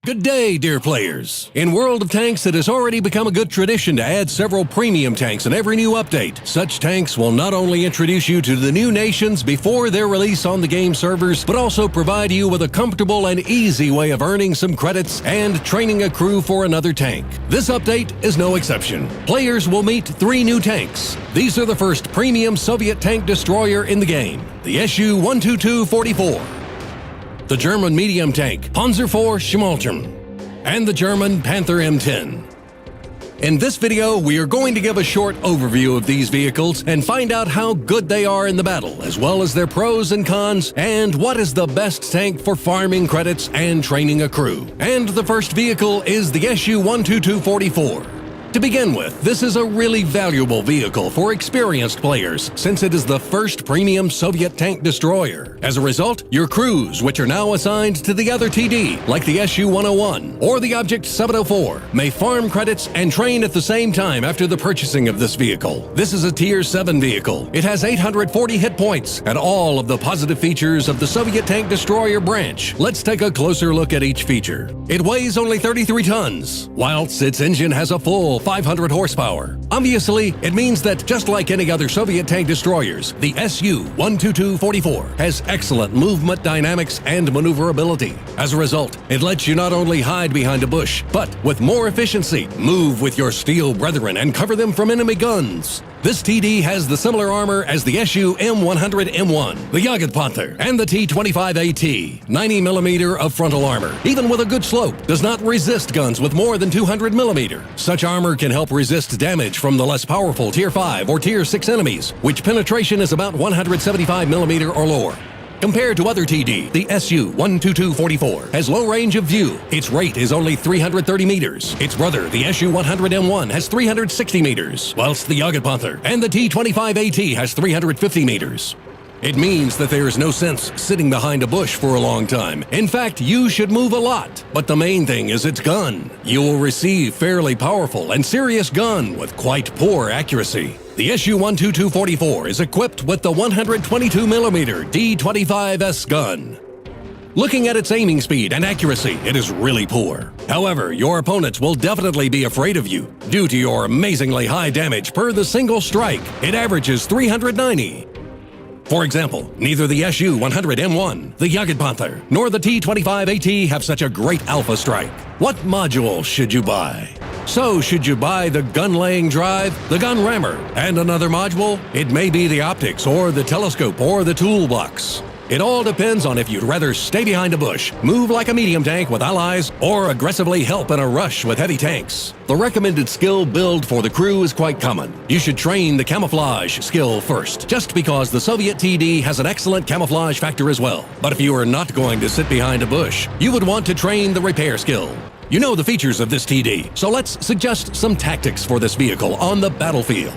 Good day, dear players. In World of Tanks, it has already become a good tradition to add several premium tanks in every new update. Such tanks will not only introduce you to the new nations before their release on the game servers, but also provide you with a comfortable and easy way of earning some credits and training a crew for another tank. This update is no exception. Players will meet 3 new tanks. These are the first premium Soviet tank destroyer in the game, the Su-122-44. The German medium tank Panzer IV Schmaltern, and the German Panther M10. In this video, we are going to give a short overview of these vehicles and find out how good they are in the battle, as well as their pros and cons, and what is the best tank for farming credits and training a crew. And the first vehicle is the Su-122-44. To begin with, this is a really valuable vehicle for experienced players since it is the first premium Soviet tank destroyer. As a result, your crews, which are now assigned to the other TD, like the Su-101 or the Object 704, may farm credits and train at the same time after the purchasing of this vehicle. This is a Tier 7 vehicle. It has 840 hit points and all of the positive features of the Soviet tank destroyer branch. Let's take a closer look at each feature. It weighs only 33 tons, whilst its engine has a full 500 horsepower. Obviously, it means that just like any other Soviet tank destroyers, the Su-122-44 has excellent movement dynamics and maneuverability. As a result, it lets you not only hide behind a bush, but with more efficiency, move with your steel brethren and cover them from enemy guns. This TD has the similar armor as the Su-M100M1, the Jagdpanther, and the T-25AT, 90mm of frontal armor. Even with a good slope, does not resist guns with more than 200mm. Such armor can help resist damage from the less powerful Tier 5 or Tier 6 enemies, which penetration is about 175mm or lower. Compared to other TD, the Su-122-44 has low range of view. Its rate is only 330 meters. Its brother, the Su-100M1, has 360 meters, whilst the Jagdpanther and the T-25AT has 350 meters. It means that there is no sense sitting behind a bush for a long time. In fact, you should move a lot. But the main thing is its gun. You will receive fairly powerful and serious gun with quite poor accuracy. The Su-122-44 is equipped with the 122mm D-25S gun. Looking at its aiming speed and accuracy, it is really poor. However, your opponents will definitely be afraid of you due to your amazingly high damage per the single strike. It averages 390. For example, neither the Su-100M1, the Jagdpanther, nor the T-25AT have such a great alpha strike. What module should you buy? So, should you buy the gun-laying drive, the gun rammer, and another module? It may be the optics, or the telescope, or the toolbox. It all depends on if you'd rather stay behind a bush, move like a medium tank with allies, or aggressively help in a rush with heavy tanks. The recommended skill build for the crew is quite common. You should train the camouflage skill first, just because the Soviet TD has an excellent camouflage factor as well. But if you are not going to sit behind a bush, you would want to train the repair skill. You know the features of this TD, so let's suggest some tactics for this vehicle on the battlefield.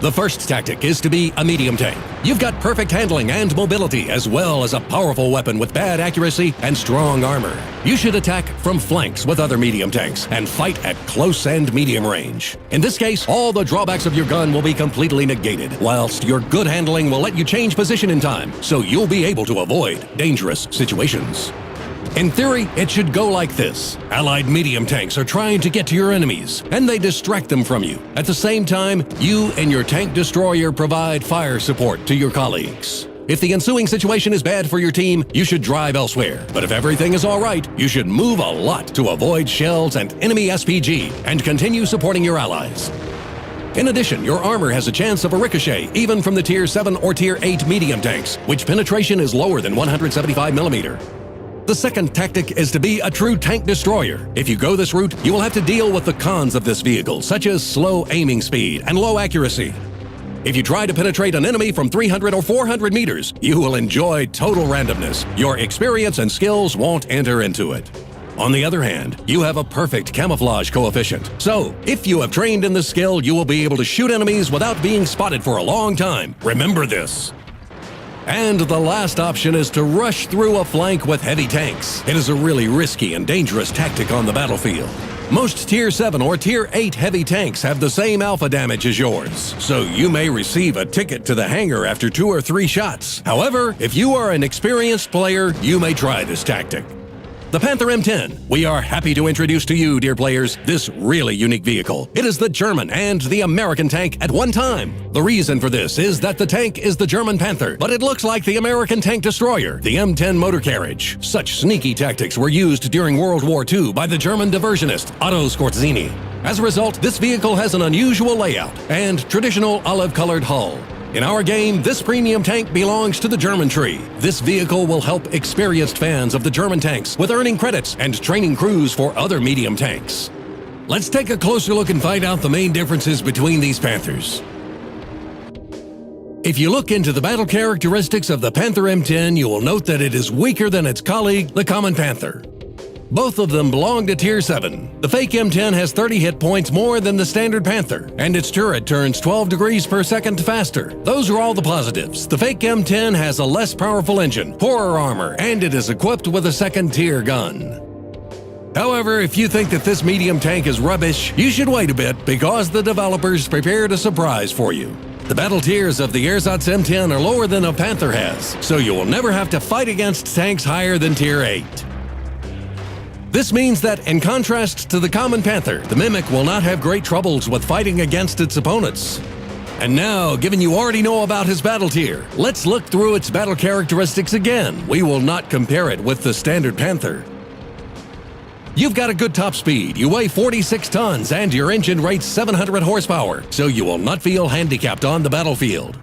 The first tactic is to be a medium tank. You've got perfect handling and mobility, as well as a powerful weapon with bad accuracy and strong armor. You should attack from flanks with other medium tanks and fight at close and medium range. In this case, all the drawbacks of your gun will be completely negated, whilst your good handling will let you change position in time, so you'll be able to avoid dangerous situations. In theory, it should go like this. Allied medium tanks are trying to get to your enemies, and they distract them from you. At the same time, you and your tank destroyer provide fire support to your colleagues. If the ensuing situation is bad for your team, you should drive elsewhere. But if everything is all right, you should move a lot to avoid shells and enemy SPG, and continue supporting your allies. In addition, your armor has a chance of a ricochet, even from the Tier 7 or Tier 8 medium tanks, which penetration is lower than 175mm. The second tactic is to be a true tank destroyer. If you go this route, you will have to deal with the cons of this vehicle, such as slow aiming speed and low accuracy. If you try to penetrate an enemy from 300 or 400 meters, you will enjoy total randomness. Your experience and skills won't enter into it. On the other hand, you have a perfect camouflage coefficient. So, if you have trained in this skill, you will be able to shoot enemies without being spotted for a long time. Remember this. And the last option is to rush through a flank with heavy tanks. It is a really risky and dangerous tactic on the battlefield. Most Tier 7 or Tier 8 heavy tanks have the same alpha damage as yours, so you may receive a ticket to the hangar after 2 or 3 shots. However, if you are an experienced player, you may try this tactic. The Panther M10. We are happy to introduce to you, dear players, this really unique vehicle. It is the German and the American tank at one time. The reason for this is that the tank is the German Panther, but it looks like the American tank destroyer, the M10 motor carriage. Such sneaky tactics were used during World War II by the German diversionist Otto Skorzeny. As a result, this vehicle has an unusual layout and traditional olive-colored hull. In our game, this premium tank belongs to the German tree. This vehicle will help experienced fans of the German tanks with earning credits and training crews for other medium tanks. Let's take a closer look and find out the main differences between these Panthers. If you look into the battle characteristics of the Panther M10, you will note that it is weaker than its colleague, the Common Panther. Both of them belong to Tier 7. The fake M10 has 30 hit points more than the standard Panther, and its turret turns 12 degrees per second faster. Those are all the positives. The fake M10 has a less powerful engine, poorer armor, and it is equipped with a second-tier gun. However, if you think that this medium tank is rubbish, you should wait a bit because the developers prepared a surprise for you. The battle tiers of the Ersatz M10 are lower than a Panther has, so you will never have to fight against tanks higher than Tier 8. This means that, in contrast to the Common Panther, the Mimic will not have great troubles with fighting against its opponents. And now, given you already know about his battle tier, let's look through its battle characteristics again. We will not compare it with the standard Panther. You've got a good top speed, you weigh 46 tons, and your engine rates 700 horsepower, so you will not feel handicapped on the battlefield.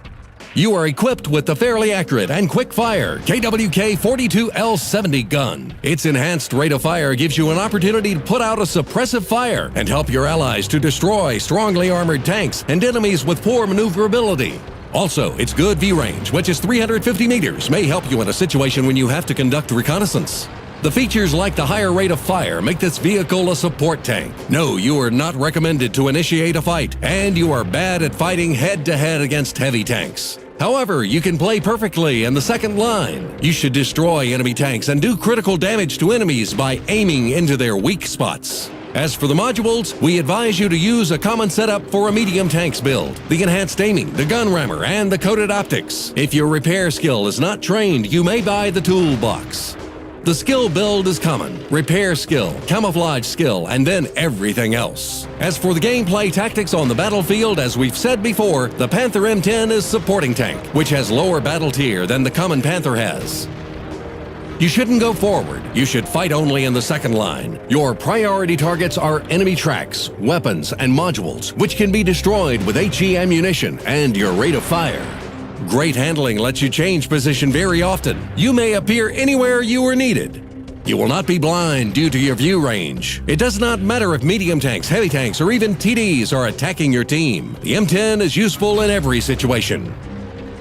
You are equipped with the fairly accurate and quick-fire KWK-42L70 gun. Its enhanced rate of fire gives you an opportunity to put out a suppressive fire and help your allies to destroy strongly armored tanks and enemies with poor maneuverability. Also, its good V-range, which is 350 meters, may help you in a situation when you have to conduct reconnaissance. The features like the higher rate of fire make this vehicle a support tank. No, you are not recommended to initiate a fight, and you are bad at fighting head-to-head against heavy tanks. However, you can play perfectly in the second line. You should destroy enemy tanks and do critical damage to enemies by aiming into their weak spots. As for the modules, we advise you to use a common setup for a medium tanks build: the enhanced aiming, the gun rammer, and the coated optics. If your repair skill is not trained, you may buy the toolbox. The skill build is common: repair skill, camouflage skill, and then everything else. As for the gameplay tactics on the battlefield, as we've said before, the Panther M10 is supporting tank, which has lower battle tier than the Common Panther has. You shouldn't go forward. You should fight only in the second line. Your priority targets are enemy tracks, weapons, and modules, which can be destroyed with HE ammunition and your rate of fire. Great handling lets you change position very often. You may appear anywhere you are needed. You will not be blind due to your view range. It does not matter if medium tanks, heavy tanks, or even TDs are attacking your team. The M10 is useful in every situation.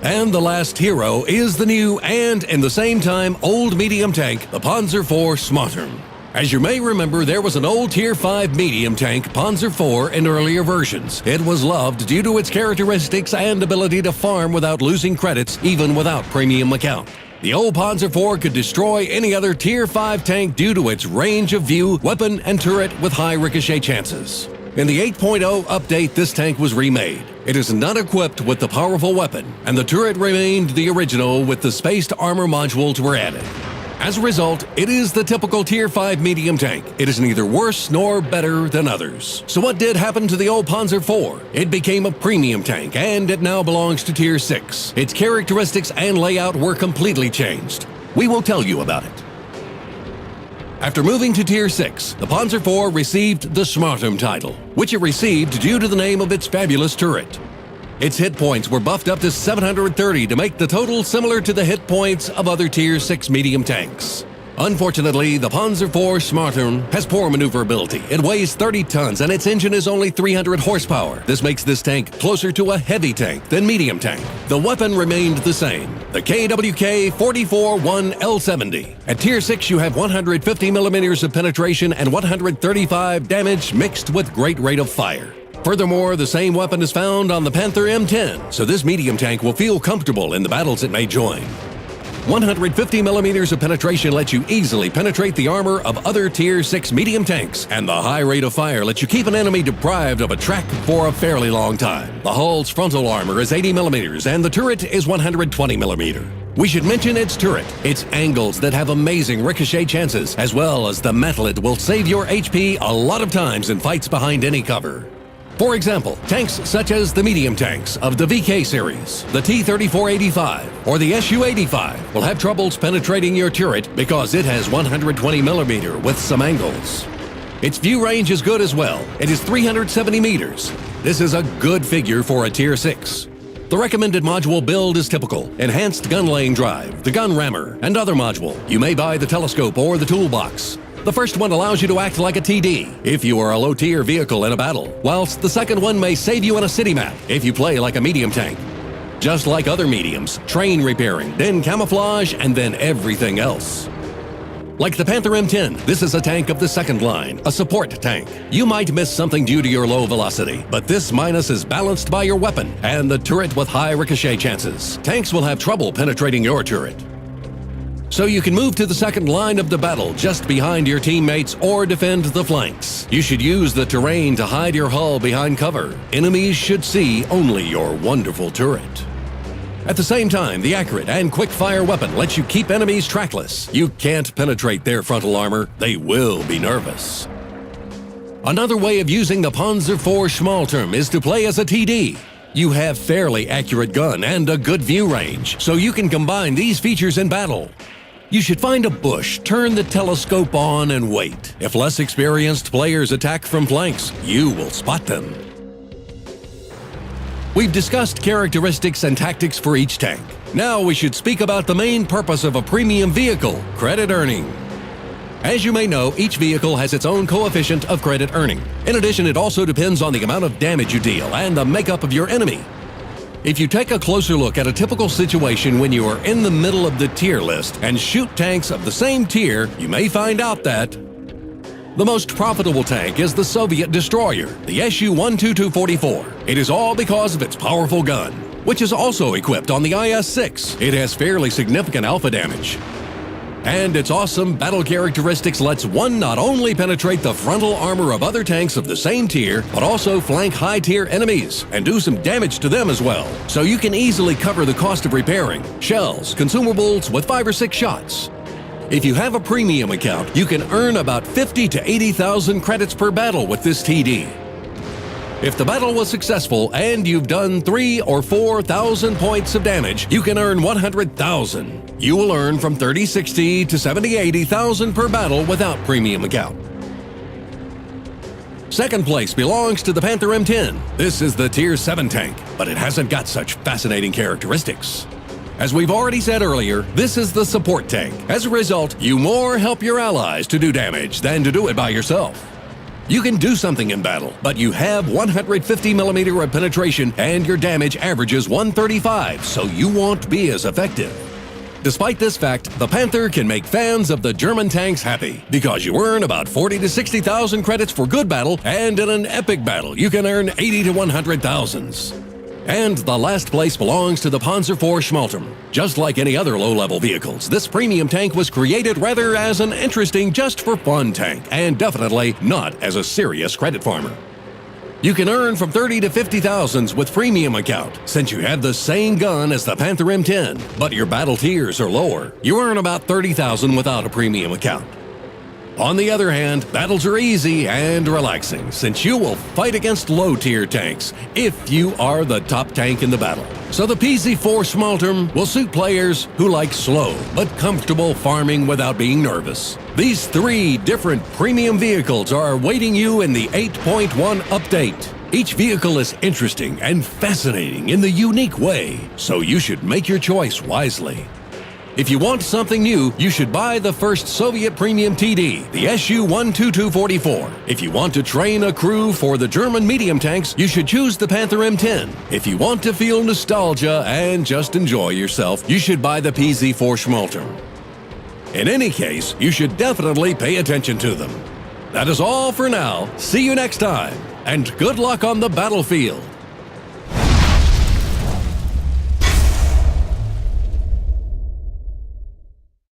And the last hero is the new and, in the same time, old medium tank, the Panzer IV Smartern. As you may remember, there was an old Tier 5 medium tank, Panzer IV, in earlier versions. It was loved due to its characteristics and ability to farm without losing credits, even without premium account. The old Panzer IV could destroy any other Tier 5 tank due to its range of view, weapon, and turret with high ricochet chances. In the 8.0 update, this tank was remade. It is not equipped with the powerful weapon, and the turret remained the original with the spaced armor modules were added. As a result, it is the typical Tier 5 medium tank. It is neither worse nor better than others. So what did happen to the old Panzer IV? It became a premium tank, and it now belongs to Tier 6. Its characteristics and layout were completely changed. We will tell you about it. After moving to Tier 6, the Panzer IV received the Smartern title, which it received due to the name of its fabulous turret. Its hit points were buffed up to 730 to make the total similar to the hit points of other Tier 6 medium tanks. Unfortunately, the Panzer IV Smartern has poor maneuverability. It weighs 30 tons and its engine is only 300 horsepower. This makes this tank closer to a heavy tank than medium tank. The weapon remained the same, the KWK-44-1L70. At Tier 6, you have 150 millimeters of penetration and 135 damage mixed with great rate of fire. Furthermore, the same weapon is found on the Panther M10, so this medium tank will feel comfortable in the battles it may join. 150 millimeters of penetration lets you easily penetrate the armor of other Tier 6 medium tanks, and the high rate of fire lets you keep an enemy deprived of a track for a fairly long time. The hull's frontal armor is 80 millimeters, and the turret is 120 millimeter. We should mention its turret, its angles that have amazing ricochet chances, as well as the metal it will save your HP a lot of times in fights behind any cover. For example, tanks such as the medium tanks of the VK series, the T-3485, or the Su-85 will have troubles penetrating your turret because it has 120mm with some angles. Its view range is good as well. It is 370 meters. This is a good figure for a Tier 6. The recommended module build is typical: enhanced gun lane drive, the gun rammer, and other module. You may buy the telescope or the toolbox. The first one allows you to act like a TD if you are a low-tier vehicle in a battle, whilst the second one may save you on a city map if you play like a medium tank. Just like other mediums, train repairing, then camouflage, and then everything else. Like the Panther M10, this is a tank of the second line, a support tank. You might miss something due to your low velocity, but this minus is balanced by your weapon and the turret with high ricochet chances. Tanks will have trouble penetrating your turret. So you can move to the second line of the battle just behind your teammates or defend the flanks. You should use the terrain to hide your hull behind cover. Enemies should see only your wonderful turret. At the same time, the accurate and quick-fire weapon lets you keep enemies trackless. You can't penetrate their frontal armor. They will be nervous. Another way of using the Panzer IV Schmalturm is to play as a TD. You have fairly accurate gun and a good view range, so you can combine these features in battle. You should find a bush, turn the telescope on, and wait. If less experienced players attack from flanks, you will spot them. We've discussed characteristics and tactics for each tank. Now we should speak about the main purpose of a premium vehicle: credit earning. As you may know, each vehicle has its own coefficient of credit earning. In addition, it also depends on the amount of damage you deal and the makeup of your enemy. If you take a closer look at a typical situation when you are in the middle of the tier list and shoot tanks of the same tier, you may find out that the most profitable tank is the Soviet destroyer, the Su-12244. It is all because of its powerful gun, which is also equipped on the IS-6. It has fairly significant alpha damage. And its awesome battle characteristics lets one not only penetrate the frontal armor of other tanks of the same tier, but also flank high-tier enemies and do some damage to them as well. So you can easily cover the cost of repairing shells, consumables with 5 or 6 shots. If you have a premium account, you can earn about 50 to 80,000 credits per battle with this TD. If the battle was successful and you've done 3,000 or 4,000 points of damage, you can earn 100,000. You will earn from 30-60 to 70-80,000 per battle without premium account. Second place belongs to the Panther M10. This is the Tier 7 tank, but it hasn't got such fascinating characteristics. As we've already said earlier, this is the support tank. As a result, you more help your allies to do damage than to do it by yourself. You can do something in battle, but you have 150mm of penetration and your damage averages 135, so you won't be as effective. Despite this fact, the Panther can make fans of the German tanks happy, because you earn about 40 to 60,000 credits for good battle, and in an epic battle, you can earn 80 to 100,000s. And the last place belongs to the Panzer IV Schmalturm. Just like any other low-level vehicles, this premium tank was created rather as an interesting just-for-fun tank, and definitely not as a serious credit farmer. You can earn from 30 to 50,000s with premium account, since you have the same gun as the Panther M10, but your battle tiers are lower. You earn about 30,000 without a premium account. On the other hand, battles are easy and relaxing, since you will fight against low-tier tanks if you are the top tank in the battle. So the PZ4 Schmalturm will suit players who like slow but comfortable farming without being nervous. These 3 different premium vehicles are awaiting you in the 8.1 update. Each vehicle is interesting and fascinating in the unique way, so you should make your choice wisely. If you want something new, you should buy the first Soviet premium TD, the Su-12244. If you want to train a crew for the German medium tanks, you should choose the Panther M10. If you want to feel nostalgia and just enjoy yourself, you should buy the PZ4 Schmalturm. In any case, you should definitely pay attention to them. That is all for now. See you next time, and good luck on the battlefield.